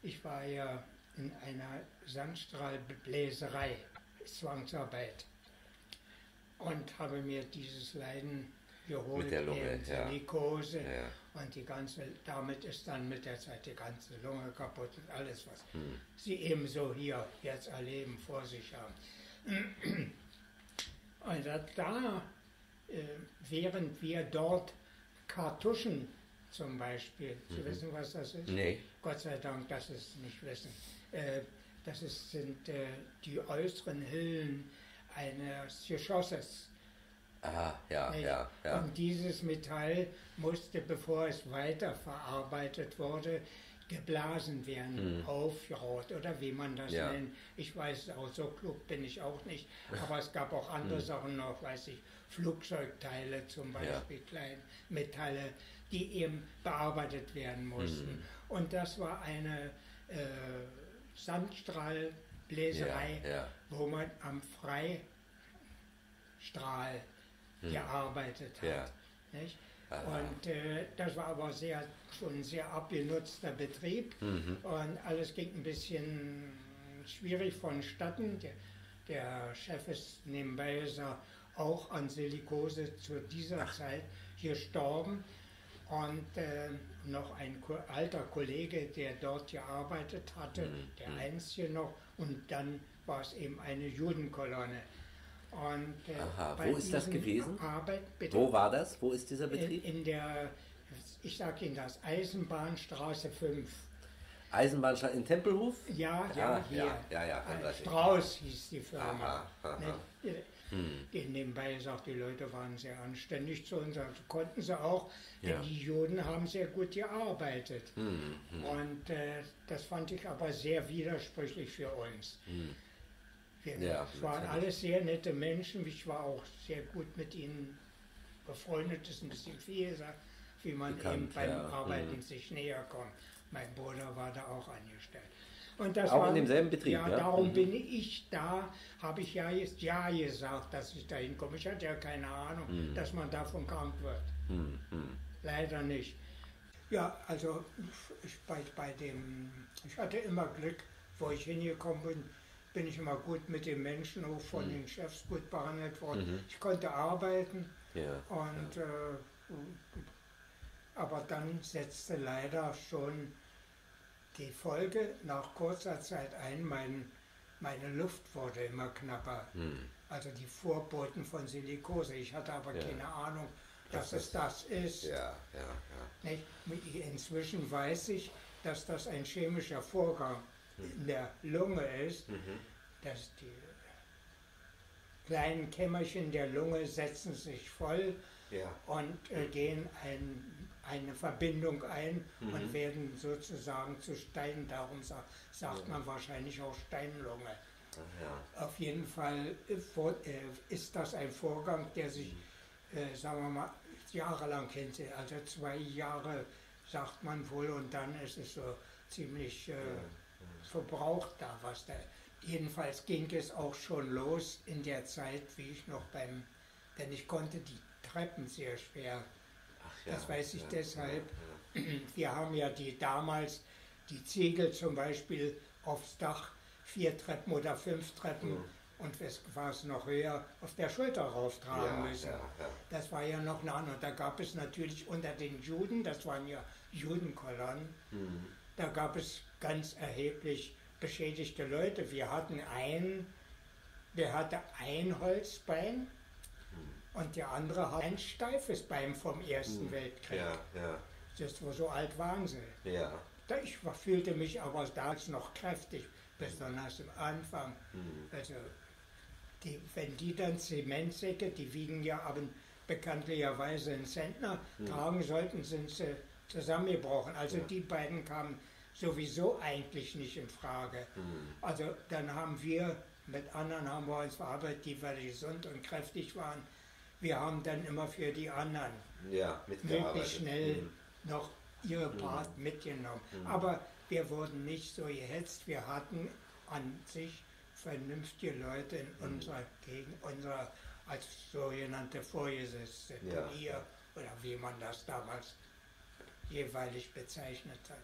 Ich war ja in einer Sandstrahlbläserei, Zwangsarbeit, und habe mir dieses Leiden geholt, Mit der Lunge, eben ja. Silikose, Ja. und damit ist dann mit der Zeit die ganze Lunge kaputt und alles, was Sie ebenso hier jetzt erleben, vor sich haben. Und während wir dort Kartuschen zum Beispiel, Sie wissen, was das ist? Nee. Gott sei Dank, dass Sie es nicht wissen. Sind die äußeren Hüllen eines Geschosses. Aha, ja, Nicht? ja, ja. Und dieses Metall musste, bevor es weiterverarbeitet wurde, geblasen werden, aufgeraucht oder wie man das Ja. nennt. Ich weiß auch, so klug bin ich auch nicht, aber es gab auch andere Sachen noch, weiß ich, Flugzeugteile zum Beispiel, Kleinmetalle, die eben bearbeitet werden mussten. Und das war eine Sandstrahlbläserei, Ja, ja. wo man am Freistrahl gearbeitet hat. Ja. Nicht? Aha. Und das war aber schon ein sehr abgenutzter Betrieb und alles ging ein bisschen schwierig vonstatten. Der Chef ist nebenbei auch an Silikose zu dieser Zeit gestorben. Und noch ein alter Kollege, der dort gearbeitet hatte, der einzige noch, und dann war es eben eine Judenkolonne. Und, Aha, bei wo ist das diesen gewesen? Bitte, Wo war das? Wo ist dieser Betrieb? in der, ich sage Ihnen das, Eisenbahnstraße 5. Eisenbahnstraße in Tempelhof? Ja, Ah, hier. ja, dann weiß ich. Strauß hieß die Firma. Aha, aha. Ne? Nebenbei gesagt, die Leute waren sehr anständig zu uns, also konnten sie auch, denn Ja. die Juden haben sehr gut gearbeitet. Und das fand ich aber sehr widersprüchlich für uns. Ja, Es waren natürlich. alles sehr nette Menschen, ich war auch sehr gut mit ihnen befreundet, ist ein bisschen viel gesagt, wie man Bekannt, eben beim ja. Arbeiten sich näher kommt. Mein Bruder war da auch angestellt. Und das Auch war, in demselben Betrieb, ja? darum bin ich da, habe ich ja jetzt ja gesagt, dass ich da hinkomme. Ich hatte ja keine Ahnung, dass man davon krank wird. Leider nicht. Ja, also ich hatte immer Glück, wo ich hingekommen bin ich immer gut mit den Menschen, auch von den Chefs gut behandelt worden. Ich konnte arbeiten Ja. und aber dann setzte leider schon die Folge nach kurzer Zeit ein, meine Luft wurde immer knapper. Also die Vorboten von Silikose. Ich hatte aber keine Ahnung, dass es das ist. Ja. Nicht? Inzwischen weiß ich, dass das ein chemischer Vorgang in der Lunge ist, dass die kleinen Kämmerchen der Lunge setzen sich voll Ja. und gehen eine Verbindung ein und werden sozusagen zu Steinen. Darum sagt man wahrscheinlich auch Steinlunge. Ja. Auf jeden Fall ist das ein Vorgang, der sich, sagen wir mal, jahrelang hinzieht. Also 2 Jahre sagt man wohl, und dann ist es so ziemlich verbraucht da, was da. Jedenfalls ging es auch schon los in der Zeit, wie ich noch denn ich konnte die Treppen sehr schwer. Ach ja. Das weiß ich ja, deshalb. Ja. Wir haben ja damals die Ziegel zum Beispiel aufs Dach 4 Treppen oder 5 Treppen und es war es noch höher auf der Schulter rauftragen müssen. Ja. Das war ja noch eine andere. Da gab es natürlich unter den Juden, das waren ja Judenkolonnen, da gab es ganz erheblich beschädigte Leute. Wir hatten der hatte ein Holzbein und der andere hat ein steifes Bein vom Ersten Weltkrieg. Ja. Das war so alt waren sie. Ja. Ich fühlte mich aber damals noch kräftig, besonders am Anfang. Also wenn die dann Zementsäcke, die wiegen ja aber bekanntlicherweise einen Zentner, tragen sollten, sind sie zusammengebrochen. Also die beiden kamen sowieso eigentlich nicht in Frage. Also dann haben wir, mit anderen haben wir uns verarbeitet, die weil gesund und kräftig waren. Wir haben dann immer für die anderen mitgearbeitet. möglichst schnell noch ihre Part mitgenommen. Aber wir wurden nicht so gehetzt, wir hatten an sich vernünftige Leute in unserer Gegend, als sogenannte Vorgesetzte, Polier oder wie man das damals jeweilig bezeichnet hat.